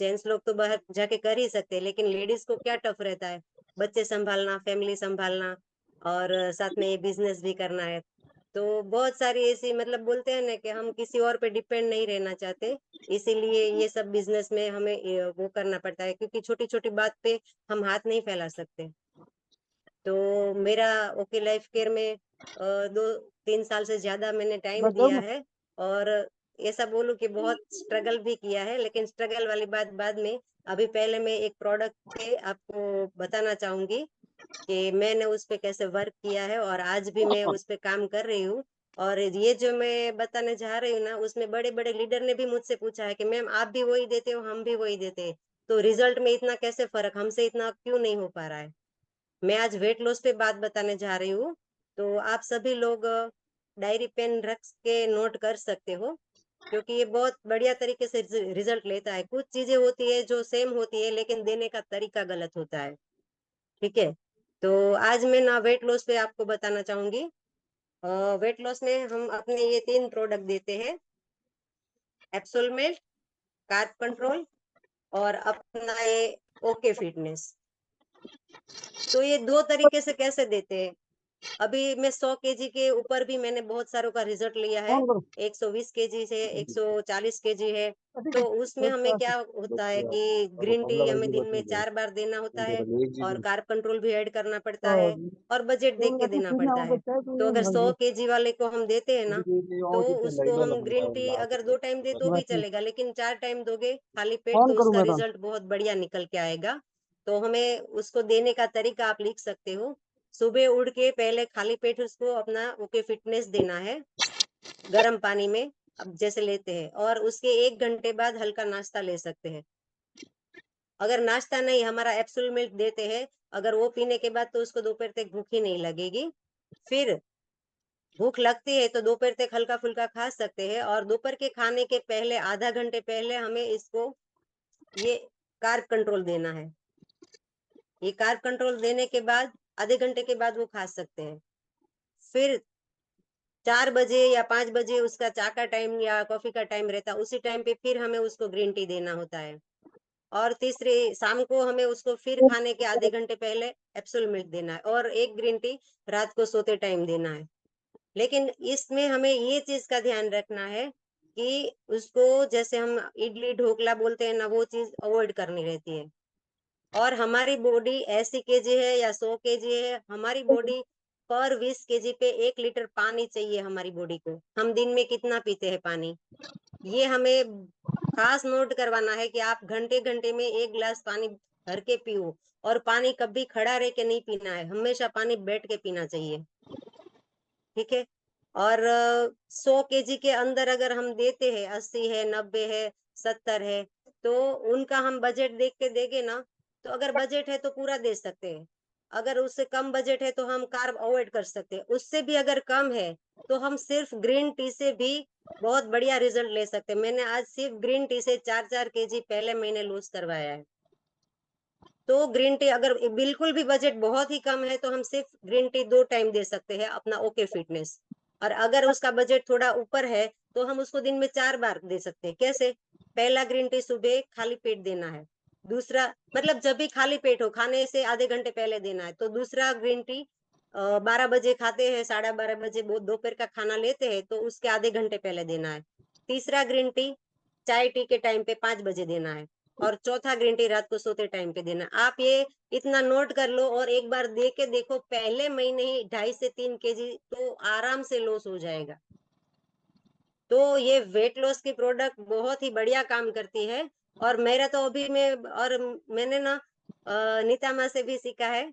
Gents लोग तो बाहर जाके कर ही सकते हैं, लेकिन लेडीज को क्या टफ रहता है, बच्चे संभालना, फैमिली संभालना, और साथ में ये बिजनेस भी करना है। तो बहुत सारी ऐसी, मतलब बोलते हैं ना कि हम किसी और पे डिपेंड नहीं रहना चाहते, इसीलिए ये सब बिजनेस में हमें वो करना पड़ता है, क्योंकि छोटी छोटी बात पे हम हाथ नहीं फैला सकते। तो मेरा ओके लाइफ केयर में 2-3 साल से ज्यादा मैंने टाइम दिया है, और ऐसा बोलूं कि बहुत स्ट्रगल भी किया है, लेकिन स्ट्रगल वाली बात बाद में। अभी पहले मैं एक प्रोडक्ट पे आपको बताना चाहूंगी कि मैंने उस पे कैसे वर्क किया है, और आज भी मैं उस पे काम कर रही हूँ। और ये जो मैं बताने जा रही हूँ ना, उसमें बड़े बड़े लीडर ने भी मुझसे पूछा है कि मैम आप भी वही देते हो, हम भी वही देते हैं, तो रिजल्ट में इतना कैसे फर्क, हमसे इतना क्यों नहीं हो पा रहा है। मैं आज वेट लॉस पे बात बताने जा रही हूँ। तो आप सभी लोग डायरी पेन रख के नोट कर सकते हो, क्योंकि ये बहुत बढ़िया तरीके से रिजल्ट लेता है। कुछ चीजें होती है जो सेम होती है, लेकिन देने का तरीका गलत होता है। ठीक है। तो आज मैं ना वेट लॉस पे आपको बताना चाहूंगी। वेट लॉस में हम अपने ये 3 प्रोडक्ट देते हैं, एप्सोलमेंट, कार्ब कंट्रोल, और अपना ये ओके फिटनेस। तो ये 2 तरीके से कैसे देते हैं। अभी मैं 100 केजी के ऊपर भी मैंने बहुत सारों का रिजल्ट लिया है। 120 केजी से 140 केजी है। तो उसमें हमें क्या होता है कि ग्रीन टी हमें दिन में 4 बार देना होता है, और कार्ब कंट्रोल भी ऐड करना पड़ता है, और बजट देख के देना पड़ता है। तो अगर 100 केजी वाले को हम देते हैं ना, तो उसको हम ग्रीन टी अगर 2 टाइम दे तो भी चलेगा, लेकिन 4 टाइम दोगे खाली पेट तो उसका रिजल्ट बहुत बढ़िया निकल के आएगा। तो हमें उसको देने का तरीका आप लिख सकते हो। सुबह उठ के पहले खाली पेट उसको अपना ओके फिटनेस देना है, गर्म पानी में अब जैसे लेते हैं, और उसके 1 घंटे बाद हल्का नाश्ता ले सकते हैं। अगर नाश्ता नहीं, हमारा एप्सुल मिल्क देते हैं, अगर वो पीने के बाद तो उसको दोपहर तक भूख ही नहीं लगेगी। फिर भूख लगती है तो दोपहर तक हल्का फुल्का खा सकते हैं, और दोपहर के खाने के पहले आधा घंटे पहले हमें इसको ये कार्ब कंट्रोल देना है। ये कार्ब कंट्रोल देने के बाद आधे घंटे के बाद वो खा सकते हैं। फिर 4 बजे या 5 बजे उसका चाय का टाइम या कॉफी का टाइम रहता है, उसी टाइम पे फिर हमें उसको ग्रीन टी देना होता है। और तीसरी शाम को हमें उसको फिर खाने के आधे घंटे पहले एप्सुल मिल्क देना है, और एक ग्रीन टी रात को सोते टाइम देना है। लेकिन इसमें हमें ये चीज का ध्यान रखना है कि उसको, जैसे हम इडली ढोकला बोलते हैं ना, वो चीज अवॉइड करनी रहती है। और हमारी बॉडी 80 केजी है या 100 केजी है, हमारी बॉडी पर 20 केजी पे 1 लीटर पानी चाहिए हमारी बॉडी को। हम दिन में कितना पीते हैं पानी, ये हमें खास नोट करवाना है कि आप घंटे घंटे में 1 गिलास पानी भर के पियो। और पानी कभी खड़ा रह के नहीं पीना है, हमेशा पानी बैठ के पीना चाहिए। ठीक है। और 100 केजी के अंदर अगर हम देते हैं, 80 है, 90 है, 70 है, तो उनका हम बजट देख के देंगे ना, तो अगर बजट है तो पूरा दे सकते हैं। अगर उससे कम बजट है तो हम कार्ब अवॉइड कर सकते हैं। उससे भी अगर कम है तो हम सिर्फ ग्रीन टी से भी बहुत बढ़िया रिजल्ट ले सकते हैं। मैंने आज सिर्फ ग्रीन टी से 4-4 केजी पहले महीने लूज करवाया है। तो ग्रीन टी अगर बिल्कुल भी बजट बहुत ही कम है तो हम सिर्फ ग्रीन टी 2 टाइम दे सकते हैं, अपना ओके फिटनेस। और अगर उसका बजट थोड़ा ऊपर है तो हम उसको दिन में 4 बार दे सकते हैं। कैसे? पहला ग्रीन टी सुबह खाली पेट देना है। दूसरा, मतलब जब भी खाली पेट हो, खाने से आधे घंटे पहले देना है। तो दूसरा ग्रीन टी 12 बजे खाते हैं, 12:30 बजे दोपहर का खाना लेते हैं, तो उसके आधे घंटे पहले देना है। तीसरा ग्रीन टी चाय टी के टाइम पे 5 बजे देना है। और चौथा ग्रीन टी रात को सोते टाइम पे देना। आप ये इतना नोट कर लो, और एक बार दे के देखो, पहले महीने ही 2.5 से 3 केजी तो आराम से लॉस हो जाएगा। तो ये वेट लॉस की प्रोडक्ट बहुत ही बढ़िया काम करती है। और मेरा तो अभी मैं, और मैंने ना नीता माँ से भी सीखा है,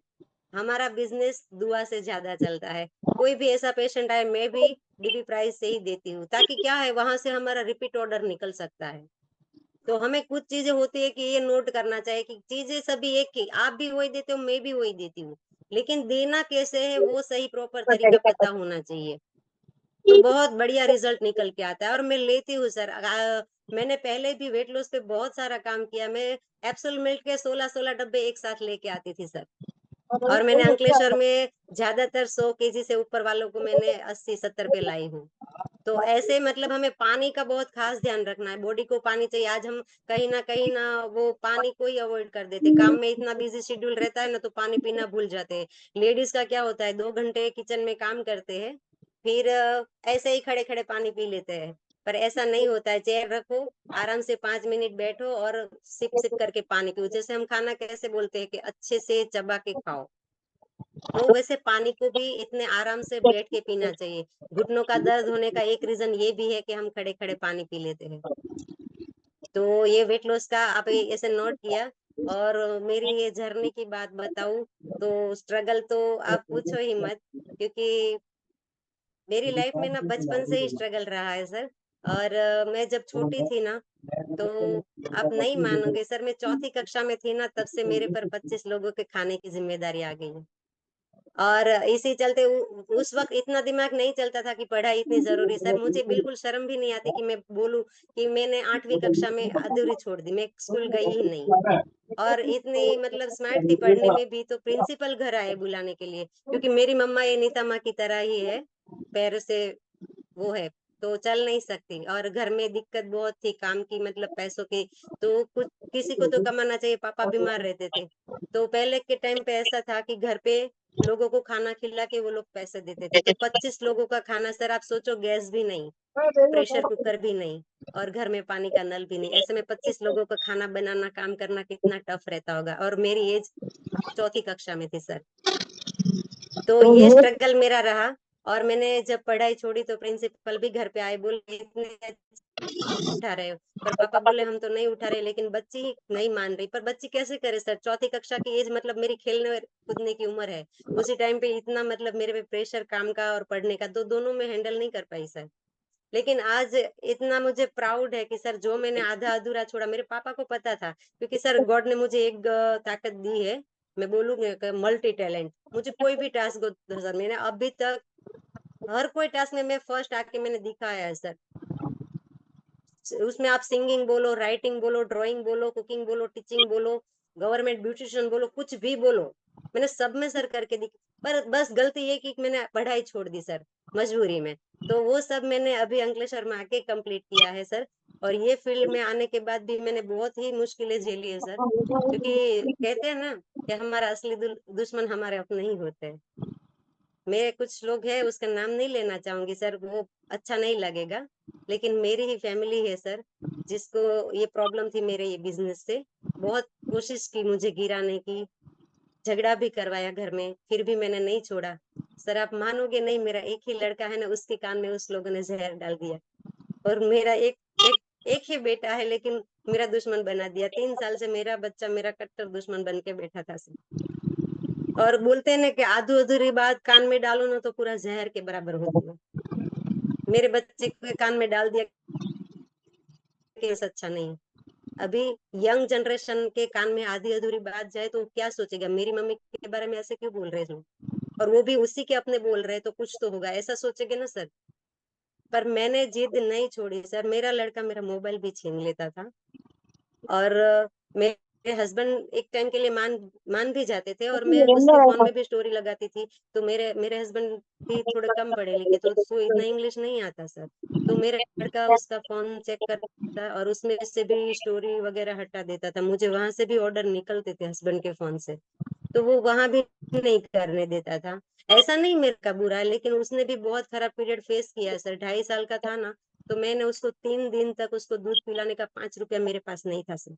हमारा बिजनेस दुआ से ज्यादा चलता है। कोई भी ऐसा पेशेंट आए, मैं भी डीपी प्राइस से ही देती हूँ, ताकि क्या है, वहां से हमारा रिपीट ऑर्डर निकल सकता है। तो हमें कुछ चीजें होती है कि ये नोट करना चाहिए कि चीजें सभी एक ही, आप भी वही देते हो, मैं भी वही देती हूँ, लेकिन देना कैसे है वो सही प्रॉपर तरीका पता होना चाहिए। तो बहुत बढ़िया रिजल्ट निकल के आता है, और मैं लेती हूँ सर। मैंने पहले भी वेट लॉस पे बहुत सारा काम किया। मैं एप्सुल मिल्क के 16-16 डब्बे एक साथ लेके आती थी सर। और मैंने अंकलेश्वर में ज्यादातर 100 केजी से ऊपर वालों को मैंने 80-70 पे लाई हूँ। तो ऐसे मतलब हमें पानी का बहुत खास ध्यान रखना है, बॉडी को पानी चाहिए। आज हम कहीं न वो पानी को ही अवॉइड कर देते हैं। काम में इतना बिज़ी शेड्यूल रहता है ना, तो पानी पीना भूल जाते हैं। लेडीज़ का क्या होता है, 2 घंटे किचन में काम करते हैं, फिर ऐसे ही खड़े-खड़े पानी पी लेते हैं। पर ऐसा नहीं होता है, चेयर रखो, आराम से 5 मिनट बैठो और सिप-सिप करके पानी पियो। जैसे हम खाना कैसे बोलते हैं कि अच्छे से चबा के खाओ। तो वैसे पानी को भी इतने आराम से बैठ के पीना चाहिए। घुटनों का दर्द होने का एक रीज़न ये भी है कि हम खड़े-खड़े पानी पी लेते हैं। तो ये वेट लॉस का आप ऐसे नोट किया और मेरी ये जर्नी की बात बताऊँ तो स्ट्रगल तो आप पूछो ही मत क्योंकि मेरी लाइफ में ना बचपन से ही स्ट्रगल रहा है सर। और मैं जब छोटी थी ना तो आप नहीं मानोगे सर, मैं चौथी कक्षा में थी ना तब से मेरे पर 25 लोगों के खाने की ज़िम्मेदारी आ गई है। और इसी चलते उस वक़्त इतना दिमाग नहीं चलता था कि पढ़ाई इतनी ज़रूरी सर, मुझे बिल्कुल शर्म भी नहीं आती कि मैं बोलूँ कि मैंने 8वीं कक्षा में अधूरी छोड़ दी, मैं स्कूल गई ही नहीं। और इतनी मतलब स्मार्ट थी पढ़ने में भी, तो प्रिंसिपल घर आए बुलाने के लिए, क्योंकि मेरी मम्मा ये नीता माँ की तरह ही है, पैरों से वो है, तो चल नहीं सकती और घर में दिक्कत बहुत थी काम की मतलब पैसों की, तो कुछ किसी को तो कमाना चाहिए, पापा बीमार रहते थे। तो पहले के टाइम पे ऐसा था कि घर पे लोगों को खाना खिला के वो लोग पैसे देते थे, तो 25 लोगों का खाना सर आप सोचो गैस भी नहीं, प्रेशर कुकर भी नहीं और घर में पानी का नल भी नहीं, ऐसे में 25 लोगों का खाना बनाना, काम करना कितना टफ रहता होगा और मेरी एज चौथी कक्षा में थी सर। तो ये स्ट्रगल मेरा रहा और मैंने जब पढ़ाई छोड़ी तो प्रिंसिपल भी घर पे आए, बोले इतने उठा रहे हो, पर पापा बोले हम तो नहीं उठा रहे, लेकिन बच्ची ही नहीं मान रही। पर बच्ची कैसे करे सर, चौथी कक्षा की एज मतलब मेरी खेलने कूदने की उम्र है। उसी टाइम पे इतना मतलब मेरे पे प्रेशर काम का और पढ़ने का, तो दोनों में हैंडल नहीं कर पाई सर। लेकिन आज इतना मुझे प्राउड है कि सर जो मैंने आधा-अधूरा छोड़ा, मेरे पापा को पता था क्योंकि सर गॉड ने मुझे एक ताकत दी है, मैं बोलूँगी कि मल्टी टैलेंट। मुझे कोई भी टास्क दो सर, मैंने अभी तक हर कोई टास्क में मैं फर्स्ट आके मैंने दिखाया है सर। उसमें आप सिंगिंग बोलो, राइटिंग बोलो, ड्राइंग बोलो, कुकिंग बोलो, टीचिंग बोलो, गवर्नमेंट ब्यूटीशियन बोलो, कुछ भी बोलो, मैंने सब में सर करके पर बस गलती ये की कि मैंने पढ़ाई छोड़ दी सर, मजबूरी में। तो वो सब मैंने अभी अंकलेश्वर में आके कंप्लीट किया है सर और ये फील्ड में आने के बाद भी मैंने बहुत ही मुश्किलें झेली है सर, क्योंकि कहते हैं ना कि हमारा असली दुश्मन हमारे अपने ही होते हैं। मेरे कुछ लोग हैं उसका नाम नहीं लेना चाहूँगी सर, वो अच्छा नहीं लगेगा। लेकिन मेरी ही फैमिली है सर, जिसको ये प्रॉब्लम थी मेरे ये बिज़नेस से। बहुत कोशिश की मुझे गिराने की, झगड़ा भी करवाया घर में, फिर भी मैंने नहीं छोड़ा। सर आप मानोगे नहीं, मेरा एक ही लड़का है ना, उसके कान में उस लोगों ने ज़हर डाल दिया और मेरा एक एक एक ही बेटा है लेकिन मेरा दुश्मन बना दिया। 3 साल से मेरा बच्चा मेरा कट्टर दुश्मन बन के बैठा था सर। और बोलते हैं ना कि आधू-अधूरी बात कान में डालो ना तो पूरा ज़हर के बराबर होती है। मेरे बच्चे के कान में डाल दिया केस अच्छा नहीं है। अभी यंग जनरेशन के कान में आधी-अधूरी बात जाए तो क्या सोचेगा मेरी मम्मी के बारे में ऐसे क्यों बोल रहे हो? और वो भी उसी के अपने बोल रहे हैं तो कुछ तो होगा, ऐसा सोचेंगे ना सर। पर मैंने जिद नहीं छोड़ी सर, मेरा लड़का मेरा मोबाइल भी छीन लेता था। और मेरे हस्बैंड एक टाइम के लिए मान मान भी जाते थे और मैं उसके फ़ोन में भी स्टोरी लगाती थी, तो मेरे मेरे हस्बैंड भी थोड़े कम पढ़े-लिखे तो उसको इतना इंग्लिश नहीं आता सर। तो मेरा लड़का उसका फ़ोन चेक करता और उसमें से भी स्टोरी वगैरह हटा देता था। मुझे वहाँ से भी ऑर्डर निकलते थे हस्बैंड के फ़ोन से, तो वो वहाँ भी नहीं करने देता था। ऐसा नहीं मेरे का बुरा है, लेकिन उसने भी बहुत खराब पीरियड फेस किया है सर, 2.5 साल का था ना, तो मैंने उसको 3 दिन तक उसको दूध पिलाने का 5 रुपया मेरे पास नहीं था सर।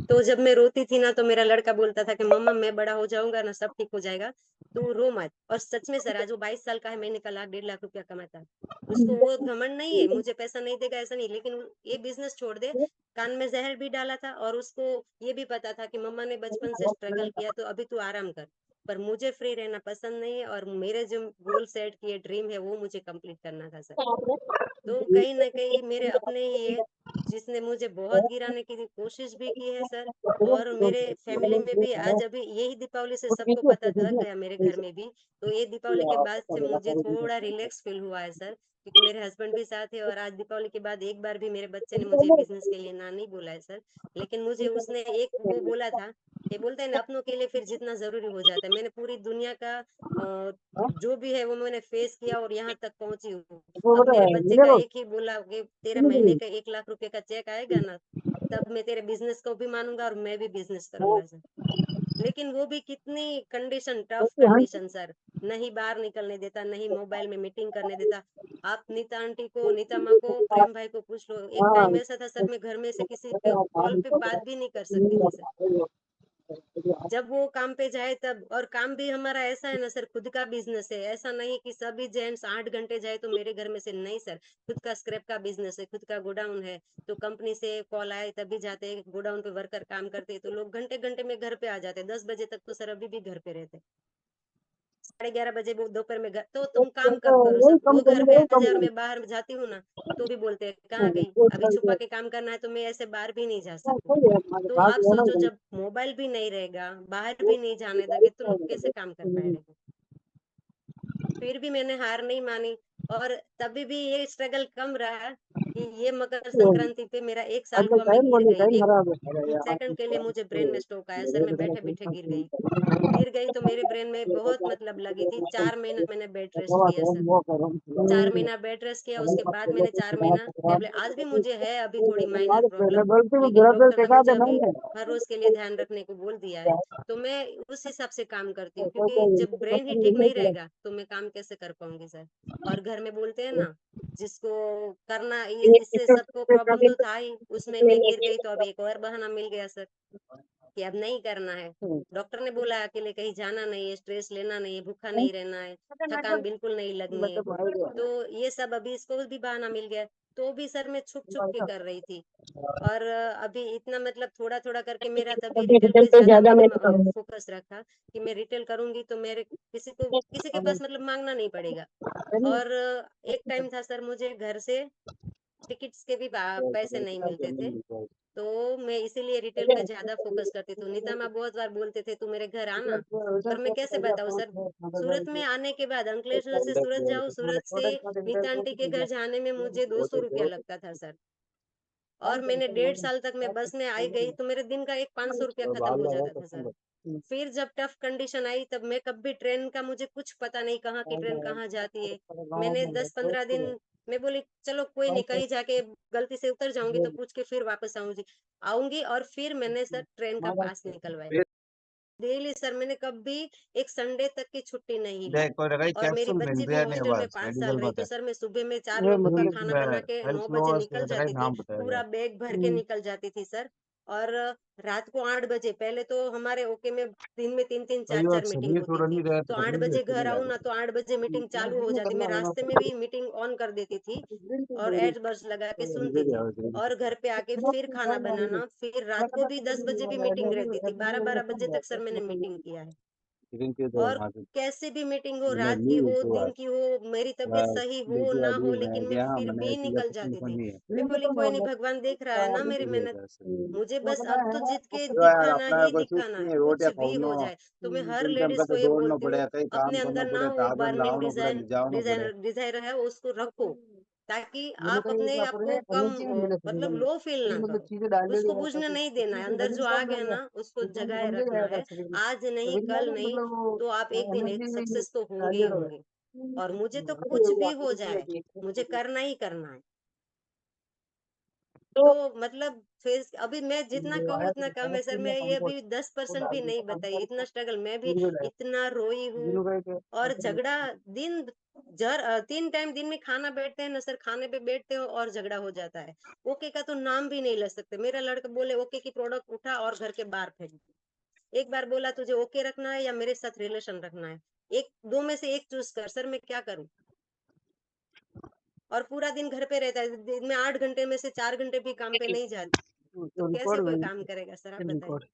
तो जब मैं रोती थी ना तो मेरा लड़का बोलता था कि मम्मा मैं बड़ा हो जाऊँगा ना सब ठीक हो जाएगा, तू रो मत। और सच में सर आज वो 22 साल का है, महीने का लाख 1.5 लाख रुपया कमाता है। उसको वो घमंड नहीं है, मुझे पैसा नहीं देगा ऐसा नहीं, लेकिन ये बिज़नेस छोड़ दे, कान में ज़हर भी डाला था और उसको ये भी पता था कि मम्मा ने बचपन से स्ट्रगल किया तो अभी तू आराम कर। पर मुझे फ्री रहना पसंद नहीं है और मेरे जो गोल सेट किए ड्रीम है वो मुझे कंप्लीट करना था सर। तो कहीं न कहीं मेरे अपने ही है, जिसने मुझे बहुत गिराने की कोशिश भी की है सर और मेरे फैमिली में भी आज अभी यही दीपावली से सबको पता लग गया मेरे घर में भी, तो ये दीपावली के बाद से मुझे थोड़ा रिलैक्स फ़ील हुआ है सर। क्योंकि मेरे हस्बैंड भी साथ है और आज दीपावली के बाद एक बार भी मेरे बच्चे ने मुझे बिज़नेस के लिए ना नहीं बोला है सर। लेकिन मुझे उसने एक वो बोला था, ये बोलते हैं ना अपनों के लिए फिर जितना ज़रूरी हो जाता है। मैंने पूरी दुनिया का जो भी है वो मैंने फेस किया और यहाँ तक पहुँची हूँ। अब मेरे बच्चे का एक ही बोला कि तेरा महीने का 1 लाख रुपए का चेक आएगा ना, तब मैं तेरे बिज़नेस को भी मानूँगा और मैं भी बिज़नेस करूँगा सर। लेकिन वो भी कितनी कंडीशन, टफ कंडीशन सर। नहीं बाहर निकलने देता, नहीं मोबाइल में मीटिंग करने देता। आप नीता आंटी को, नीता माँ को, प्रेम भाई को पूछ लो। एक टाइम ऐसा था सर मैं घर में से किसी पे कॉल पे बात भी नहीं कर सकती थी सर। जब वो काम पे जाए तब, और काम भी हमारा ऐसा है ना सर, खुद का बिजनेस है। ऐसा नहीं कि सभी जेंट्स 8 घंटे जाए तो मेरे घर में से, नहीं सर। खुद का स्क्रैप का बिजनेस है, खुद का गोडाउन है। तो कंपनी से कॉल आए तभी जाते हैं, गोडाउन पे वर्कर काम करते हैं, तो लोग घंटे घंटे में घर पे आ जाते हैं। 10 बजे तक तो सर अभी भी घर पे रहते हैं। 11:30 बजे वो दोपहर में घर, तो तुम काम कब करो सर? वो घर पे आ जाए और मैं बाहर जाती हूँ ना, तो भी बोलते हैं कहाँ गई? अभी छुपा के काम करना है तो मैं ऐसे बाहर भी नहीं जा सकती। तो आप सोचो, जब मोबाइल भी नहीं रहेगा, बाहर भी नहीं जाने दोगे, तो लोग कैसे काम कर पाएंगे? फिर भी मैंने हार नहीं मानी। और तभी भी ये स्ट्रगल कम रहा कि ये मकर संक्रांति पे मेरा 1 साल हुआ, मैं गिर गई। 1 सेकंड के लिए मुझे ब्रेन में स्ट्रोक आया सर, मैं बैठे-बैठे गिर गई। गिर गई तो मेरे ब्रेन में बहुत मतलब लगी थी। 4 महीना मैंने बेड रेस्ट किया सर। 4 महीना बेड रेस्ट किया, उसके बाद मैंने 4 महीना टेबलेट, आज भी मुझे है अभी थोड़ी माइनर प्रॉब्लम, लेकिन डॉक्टर ने मुझे अभी हर रोज़ के लिए ध्यान रखने को बोल दिया है। तो मैं उस हिसाब से काम करती हूँ, क्योंकि जब ब्रेन ही ठीक नहीं रहेगा, तो मैं काम कैसे कर पाऊँगी सर? और घर में बोलते हैं ना, जिसको करना इ इससे सबको प्रॉब्लम तो था ही, उसमें मैं गिर गई तो अब एक और बहाना मिल गया सर, कि अब नहीं करना है। डॉक्टर ने बोला अकेले कहीं जाना नहीं है, स्ट्रेस लेना नहीं है, भूखा नहीं रहना है, थकान बिल्कुल नहीं लगनी है। तो ये सब अभी इसको भी बहाना मिल गया। तो भी सर मैं छुप-छुप के कर रही थी। और अभी इतना मतलब थोड़ा-थोड़ा करके मेरा तभी रिटेल पे ज़्यादा मैंने फ़ोकस रखा कि मैं रिटेल करूँगी तो मेरे किसी के पास मतलब माँगना नहीं पड़ेगा। और एक टाइम था सर, मुझे घर से टिकट्स के भी पैसे नहीं मिलते थे। तो मैं इसीलिए रिटेल पे ज़्यादा फ़ोकस करती थी। नीता माँ बहुत बार बोलते थे, "तू मेरे घर आना।" पर मैं कैसे बताऊँ सर, सूरत में आने के बाद अंकलेश्वर से सूरत जाऊँ, सूरत से नीता आंटी के घर जाने में मुझे 200 रुपया लगता था सर। और मैंने 1.5 साल तक मैं बस में आई गई, तो मेरे दिन का एक 500 रुपया खत्म हो जाता था सर। फिर जब टफ कंडीशन आई, तब मैं कभी ट्रेन का, मुझे कुछ पता नहीं कहाँ की ट्रेन कहाँ जाती है। मैंने 10-15 दिन मैं बोली चलो कोई नहीं, कहीं जाके गलती से उतर जाऊँगी तो पूछ के फिर वापस आऊँगी, और फिर मैंने सर ट्रेन का पास निकलवाया। डेली सर मैंने कभी एक संडे तक की छुट्टी नहीं ली। और मेरी बच्ची भी हॉस्टल में 5 साल रही, तो सर मैं सुबह में 4 लोगों का खाना बना के 9 बजे निकल जाती थी, पूरा बैग भर के निकल जाती थी सर। और रात को 8 बजे, पहले तो हमारे ओके में दिन में 3-3 4-4 मीटिंग होती थी। तो 8 बजे घर आऊँ ना, तो 8 बजे मीटिंग चालू हो जाती। मैं रास्ते में भी मीटिंग ऑन कर देती थी और एयरबड्स लगा के सुनती थी। और घर पे आके फिर खाना बनाना, फिर रात को भी 10 बजे भी मीटिंग रहती थी। 12-12 बजे तक सर मैंने मीटिंग किया है। और कैसी भी मीटिंग हो, रात की हो, दिन की हो, मेरी तबीयत सही हो, ना हो, लेकिन मैं फिर भी निकल जाती थी। मैं बोली कोई नहीं, भगवान देख रहा है ना मेरी मेहनत। मुझे बस अब तो जीत के दिखाना ही दिखाना है, कुछ भी हो जाए। तो मैं हर लेडीज़ को ये बोलती हूँ, अपने अंदर ना वो बर्निंग डिज़ायर है, उसको रखो, ताकि आप अपने आप को कम मतलब लो फ़ील ना करो। उसको बुझने नहीं देना है, अंदर जो आग है ना, उसको जगाए रखना है। आज नहीं, कल नहीं, तो आप एक दिन एक सक्सेस तो होंगे ही होंगे। और मुझे तो कुछ भी हो जाए, मुझे करना ही करना है। तो मतलब फेस अभी मैं जितना कहूँ उतना कम है सर। मैं ये अभी 10% भी नहीं बताई, इतना स्ट्रगल, मैं भी इतना रोई हूँ। और झगड़ा दिन 3 टाइम दिन में खाना बैठते हैं ना सर, खाने पे बैठते हो और झगड़ा हो जाता है। ओके का तो नाम भी नहीं ले सकते। मेरा लड़का बोले ओके की प्रोडक्ट उठा और घर के बाहर फेंक दी। एक बार बोला तुझे ओके रखना है या मेरे साथ रिलेशन रखना है? एक 2 में से एक चूज़ कर। सर मैं क्या करूँ? और पूरा दिन घर पे रहता है। दिन में 8 घंटे में से 4 घंटे भी काम पे नहीं जाती। तो कैसे कोई काम करेगा सर, आप बताइए?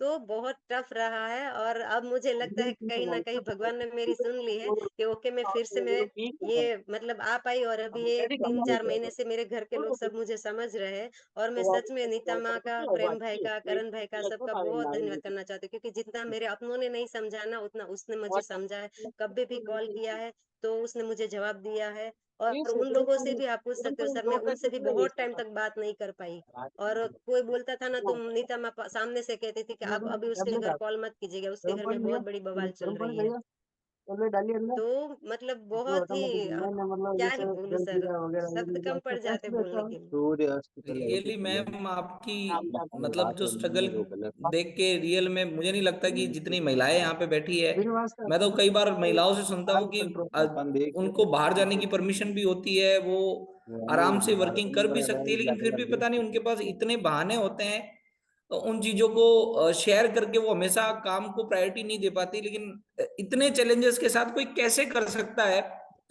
तो बहुत टफ रहा है और अब मुझे लगता है कि कहीं न कहीं भगवान ने मेरी सुन ली है कि ओके मैं फिर से मैं ये मतलब आ पाई और अभी ये 3-4 महीने से मेरे घर के लोग सब मुझे समझ रहे हैं और मैं सच में नीता माँ का, प्रेम भाई का, करण भाई का सबका बहुत धन्यवाद करना चाहती हूँ क्योंकि जितना मेरे अपनों ने नहीं समझा ना उतना उसने मुझे समझा है। कभी भी कॉल किया है तो उसने मुझे जवाब दिया है और उन लोगों से भी आप पूछ सकते हो सर मैं उनसे भी बहुत टाइम तक बात नहीं कर पाई। और कोई बोलता था ना तुम नीता माँ सामने से कहती थी कि आप अभी उसके घर कॉल मत कीजिएगा, उसके घर में बहुत बड़ी बवाल चल रही है। तो मतलब बहुत ही क्या ही बोलूँ सर, शब्द कम पड़ जाते बोलने के लिए। रियली मैम आपकी मतलब जो स्ट्रगल देख के रियल में मुझे नहीं लगता कि जितनी महिलाएं यहाँ पे बैठी है, मैं तो कई बार महिलाओं से सुनता हूँ कि अ, उनको बाहर जाने की परमिशन भी होती है, वो आराम से वर्किंग कर भी सकती है, लेकिन फिर भी पता नहीं उनके पास इतने बहाने होते हैं तो उन चीजों को शेयर करके वो हमेशा काम को प्रायोरिटी नहीं दे पाती। लेकिन इतने चैलेंजेस के साथ कोई कैसे कर सकता है?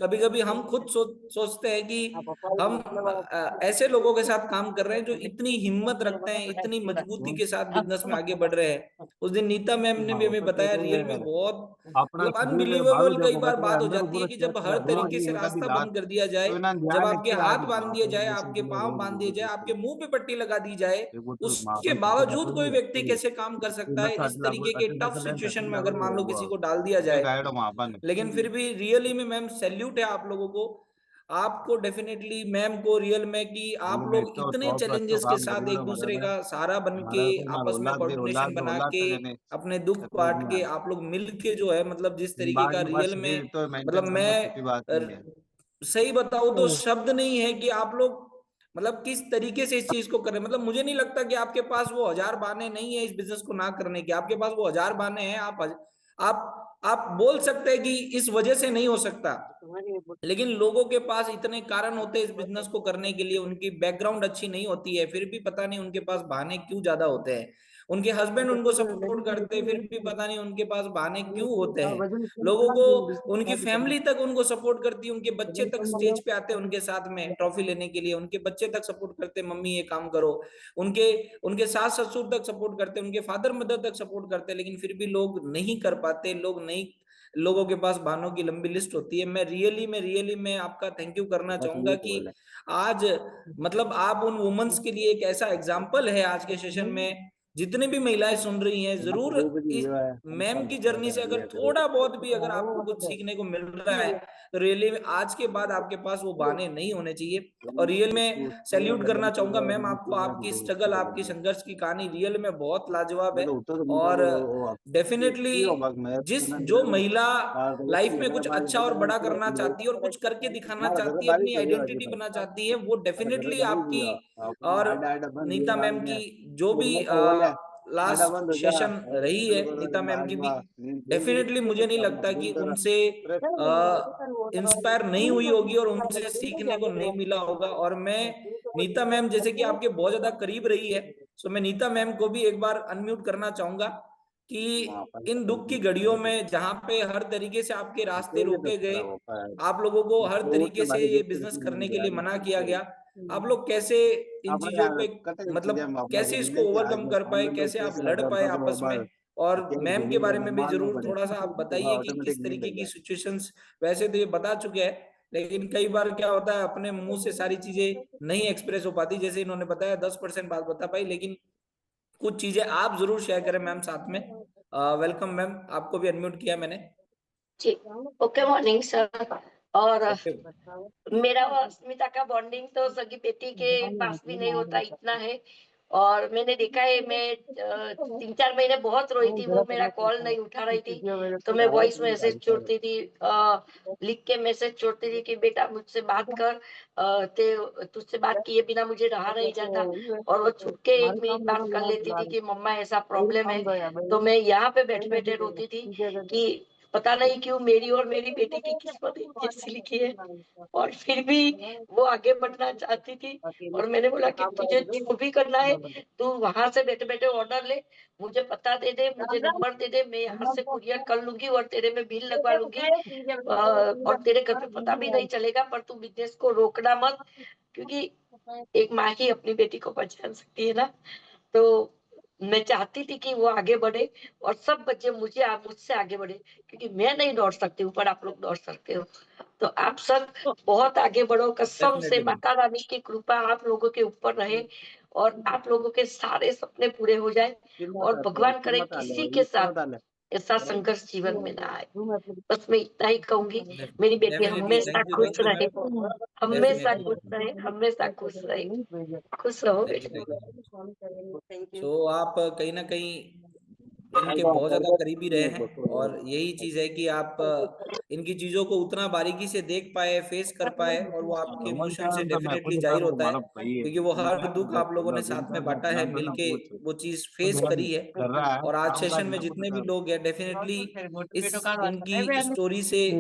कभी कभी हम खुद सोचते हैं कि हम ऐसे लोगों के साथ काम कर रहे हैं जो इतनी हिम्मत रखते हैं, इतनी मजबूती के साथ बिजनेस में आगे बढ़ रहे हैं। उस दिन नीता मैम ने भी हमें बताया, रियल में बहुत मतलब अनबिलीवेबल कई बार बात हो जाती है कि जब हर तरीके से रास्ता बंद कर दिया जाए, जब आपके हाथ बांध दिए जाए, आपके पांव बांध दिए जाए, आपके मुंह पे पट्टी लगा दी जाए, उसके बावजूद कोई व्यक्ति कैसे काम कर सकता है इस तरीके के टफ सिचुएशन में, अगर मान लो किसी को डाल दिया जाए। लेकिन फिर भी रियली में मैम सैल्यूट है आप लोगों को, आपको डेफिनेटली मैम को रियल में कि आप लोग इतने चैलेंजेस के साथ एक दूसरे का सहारा बन के आपस में कोऑर्डिनेशन बना के अपने दुख बांट के आप लोग मिल के जो है मतलब जिस तरीके का रियल में मतलब मैं सही बताऊं तो शब्द नहीं है कि आप लोग मतलब किस तरीके से इस चीज को कर रहे हैं। मतलब मुझे नहीं लगता कि आपके पास वो हजार बहाने नहीं है इस बिजनेस को ना करने के, आपके पास वो हजार बहाने हैं। आप बोल सकते हैं कि इस वजह से नहीं हो सकता, लेकिन लोगों के पास इतने कारण होते हैं इस बिजनेस को करने के लिए, उनकी बैकग्राउंड अच्छी नहीं होती है, फिर भी पता नहीं उनके पास बहाने क्यों ज्यादा होते हैं। उनके हस्बैंड उनको सपोर्ट करते हैं, फिर भी पता नहीं उनके पास बहाने क्यों होते हैं। लोगों को उनकी फैमिली तक उनको सपोर्ट करती है, उनके बच्चे तक स्टेज पे आते हैं उनके साथ में ट्रॉफी लेने के लिए, उनके बच्चे तक सपोर्ट करते हैं, मम्मी ये काम करो। उनके उनके सास ससुर तक सपोर्ट करते हैं, उनके फादर मदर तक सपोर्ट करते हैं, लेकिन फिर भी लोग नहीं कर पाते, लोग नहीं, लोगों के पास बहानों की लंबी लिस्ट होती है। मैं रियली में आपका थैंक यू करना चाहूंगा कि आज मतलब आप उन वुमेन्स के लिए एक ऐसा एग्जाम्पल है आज के सेशन में। जितनी भी महिलाएं सुन रही हैं, जरूर इस मैम की जर्नी से अगर थोड़ा बहुत भी अगर आपको कुछ सीखने को मिल रहा है तो रियली में आज के बाद आपके पास वो बहाने नहीं होने चाहिए। और रियल में सैल्यूट करना चाहूंगा मैम आपको, आपकी स्ट्रगल, आपकी संघर्ष की कहानी रियल में बहुत लाजवाब है। और डेफिनेटली जिस जो महिला लाइफ में कुछ अच्छा और बड़ा करना चाहती है और कुछ करके दिखाना चाहती है, अपनी आइडेंटिटी बना चाहती है, वो डेफिनेटली आपकी और नीता मैम की जो भी लास्ट सेशन रही है नीता मैम की भी, डेफिनेटली मुझे नहीं लगता कि उनसे इंस्पायर नहीं हुई होगी और उनसे सीखने को नहीं मिला होगा। और मैं नीता मैम जैसे कि आपके बहुत ज्यादा करीब रही है, सो मैं नीता मैम को भी एक बार अनम्यूट करना चाहूंगा कि इन दुख की घड़ियों में जहां पे हर तरीके से आपके रास्ते रोके गए, आप लोगों को हर तरीके से ये बिजनेस करने के लिए मना किया गया, आप लोग कैसे इन चीजों पे मतलब कैसे इसको ओवरकम कर पाए, कैसे आप लड़ पाए आपस में। और मैम के बारे में भी जरूर थोड़ा सा आप बताइए कि किस तरीके की सिचुएशंस, वैसे तो ये बता चुके हैं लेकिन कई बार क्या होता है अपने मुंह से सारी चीजें नहीं एक्सप्रेस हो पाती, जैसे इन्होंने बताया 10% बात बता पाई, लेकिन कुछ चीजें आप जरूर शेयर करें मैम साथ में। वेलकम मैम, आपको भी अनम्यूट किया मैंने। जी, ओके मॉर्निंग सर। और ओके। मेरा और अस्मिता का बॉन्डिंग तो सगी बेटी के पास भी नहीं होता इतना है। और मैंने देखा है, मैं 3-4 महीने बहुत रोई थी, वो मेरा कॉल नहीं उठा रही थी, तो मैं वॉइस मैसेज छोड़ती थी, लिख के मैसेज छोड़ती थी कि बेटा मुझसे बात कर, तुझसे बात किए बिना मुझे रहा नहीं जाता। और वो छुप के 1 मिनट बात कर लेती थी कि मम्मा ऐसा प्रॉब्लम है। तो मैं यहाँ पे बैठे बैठे रोती थी कि पता नहीं क्यों मेरी और मेरी बेटी की किस्मत ऐसी लिखी है। और फिर भी वो आगे बढ़ना चाहती थी। और मैंने बोला कि तुझे जो भी करना है तू वहां से बैठे बैठे ऑर्डर ले, मुझे पता दे दे, मुझे नंबर दे दे, मैं यहाँ से कुरियर कर लूंगी और तेरे में बिल लगवा लूंगी। और तेरे घर पे पता भी नहीं चलेगा, पर तू बिजनेस को रोकना मत, क्योंकि एक माँ ही अपनी बेटी को पहचान सकती है ना। तो मैं चाहती थी कि वो आगे बढ़े और सब बच्चे मुझसे आगे बढ़े, क्योंकि मैं नहीं दौड़ सकती हूँ, पर आप लोग दौड़ सकते हो। तो आप सब बहुत आगे बढ़ो, कसम से डेफिनेटली मैम। माता रानी की कृपा आप लोगों के ऊपर रहे और आप लोगों के सारे सपने पूरे हो जाए और भगवान करे किसी के साथ ऐसा संघर्ष जीवन में ना आए। बस मैं इतना ही कहूँगी। मेरी बेटी डेफिनेटली हमेशा खुश थैंक यू रहे, मैम। हमेशा डेफिनेटली खुश रहे, हमेशा खुश रहे। खुश रहो थैंक यू बेटा। Thank you. सो आप कहीं ना कहीं इनके बहुत ज्यादा करीबी रहे हैं और यही चीज है कि आप इनकी चीजों को उतना बारीकी से देख पाए, फेस कर पाए, और वो आपके इमोशन से डेफिनेटली जाहिर होता है, क्योंकि वो हर दुख आप लोगों ने साथ में बांटा है, मिलके वो चीज फेस करी है। और आज सेशन में जितने भी लोग हैं, डेफिनेटली इस इनकी स्टोरी से,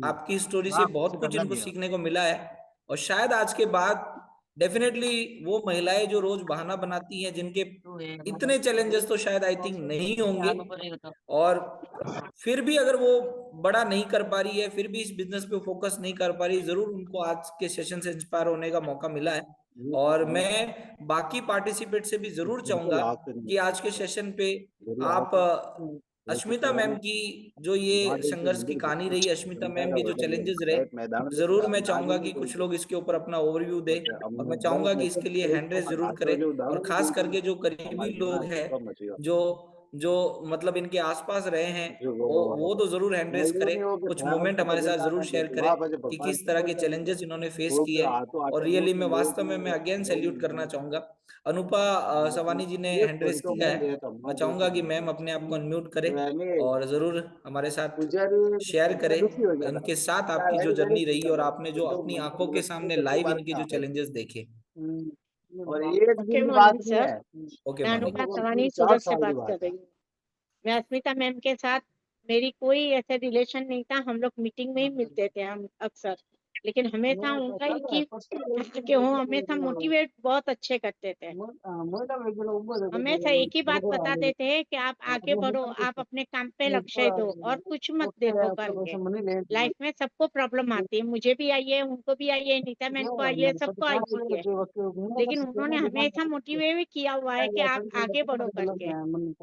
आपकी स्टोरी से बहुत कुछ इनको सीखने को मिला है। और शायद आज के बाद डेफिनेटली वो महिलाएं जो रोज बहाना बनाती हैं, जिनके इतने चैलेंजेस तो शायद आई थिंक नहीं होंगे, और फिर भी अगर वो बड़ा नहीं कर पा रही है, फिर भी इस बिजनेस पे फोकस नहीं कर पा रही, जरूर उनको आज के सेशन से इंस्पायर होने का मौका मिला है। और मैं बाकी पार्टिसिपेट से भी जरूर चाहूंगा कि आज के सेशन पे आप अश्मिता मैम की जो ये संघर्ष की कहानी रही, अश्मिता मैम के जो चैलेंजेस रहे, जरूर मैं चाहूंगा कि कुछ लोग इसके ऊपर अपना ओवरव्यू दे, और मैं चाहूंगा कि इसके लिए हैंड रेज जरूर करें। और खास करके जो करीबी लोग हैं, जो जो मतलब इनके आसपास रहे हैं, वो तो जरूर हैंड रेज करें, कुछ मोमेंट हमारे साथ जरूर शेयर करें कि किस तरह के चैलेंजेस इन्होंने फेस किए हैं। और रियली में वास्तव में मैं अगेन सैल्यूट करना चाहूंगा। अनुपा सवानी जी ने हैंड रेज किया है। मैं चाहूंगा कि मैम अपने आप को अनम्यूट करें और जरूर हमारे साथ शेयर करें इनके साथ आपकी जो जर्नी रही, और आपने जो अपनी आंखों के सामने लाइव इनके जो चैलेंजेस देखे। ओके मॉर्निंग सर, ओके मैं मॉर्निंग। अनुपा सवानी सूरत से बात कर रही हूँ। मैं अस्मिता मैम के साथ, मेरी कोई ऐसे रिलेशन नहीं था, हम लोग मीटिंग में ही मिलते थे हम अक्सर, लेकिन हमेशा उनका एक ही कि वो हमेशा मोटिवेट बहुत अच्छे करते थे। हमेशा एक ही बात बताते थे कि आप आगे बढ़ो, आप अपने काम पे लक्ष्य दो और कुछ मत देखो करके। लाइफ में सबको प्रॉब्लम आती है, मुझे भी आई है, उनको भी आई है, नीता मैम को आई है, सबको आई हुई है, लेकिन उन्होंने हमेशा मोटिवेट किया हुआ है कि आप आगे बढ़ो करके।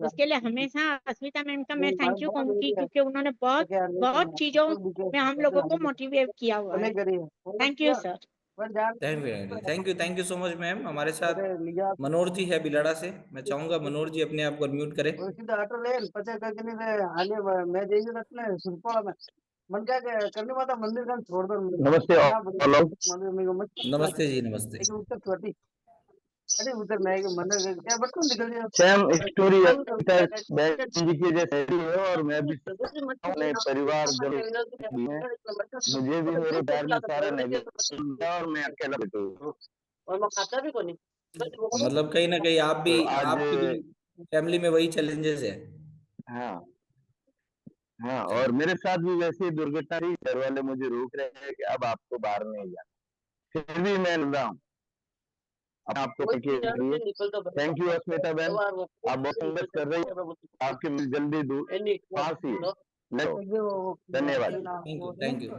उसके लिए हमेशा अस्मिता मैम का मैं थैंक यू कहूंगी, क्योंकि उन्होंने बहुत बहुत चीजों में हम लोगों को मोटिवेट किया हुआ है। Thank you sir. Thank you so much ma'am. हमारे साथ मनोज जी है बिलाड़ा से। मैं चाहूंगा मनोज जी अपने आप को अनम्यूट करें। नमस्ते ऑल। नमस्ते जी, नमस्ते। सेम स्टोरी जी की जैसे ही है, और मैं भी अपने परिवार जरूर भी है। मुझे भी मेरे पैर में सारा नेगेटिव और मैं अकेला बैठा हूँ। मतलब कहीं ना कहीं आप भी, तो आज आपकी भी फैमिली में वही चैलेंजेस है। हाँ हाँ, और मेरे साथ भी वैसी दुर्घटना थी। घर वाले मुझे रोक रहे हैं कि अब आपको बाहर नहीं जाना, फिर भी मैं लड़ रहा हूँ आपको। थैंक यू अस्मिता बहन, आप बहुत संघर्ष कर रही हैं, आपके जल्दी दूर पास ही है। धन्यवाद। Thank you.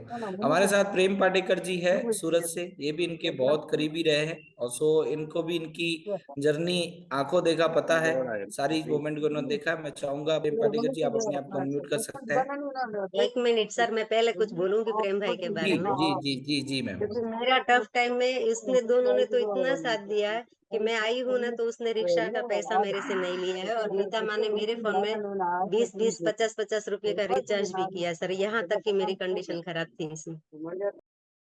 हमारे साथ प्रेम पाटेकर जी है सूरत से, ये भी इनके बहुत करीबी रहे हैं, और सो इनको भी इनकी जर्नी आंखों देखा पता है, सारी मोमेंट को इन्होंने देखा है। मैं चाहूंगा प्रेम पाटेकर जी आप अपने आप को अनम्यूट कर सकते हैं। 1 मिनट सर, मैं पहले कुछ बोलूंगी प्रेम भाई के जी बारे में। जी जी जी जी मैम। क्योंकि मेरा टफ टाइम में इसने दोनों ने तो इतना साथ दिया है कि मैं आई हूँ ना, तो उसने रिक्शा का पैसा मेरे से नहीं लिया है, और नीता माँ ने मेरे फोन में 20-20, 50-50 रुपए का रिचार्ज भी किया सर, यहाँ तक कि मेरी कंडीशन खराब थी इसमें।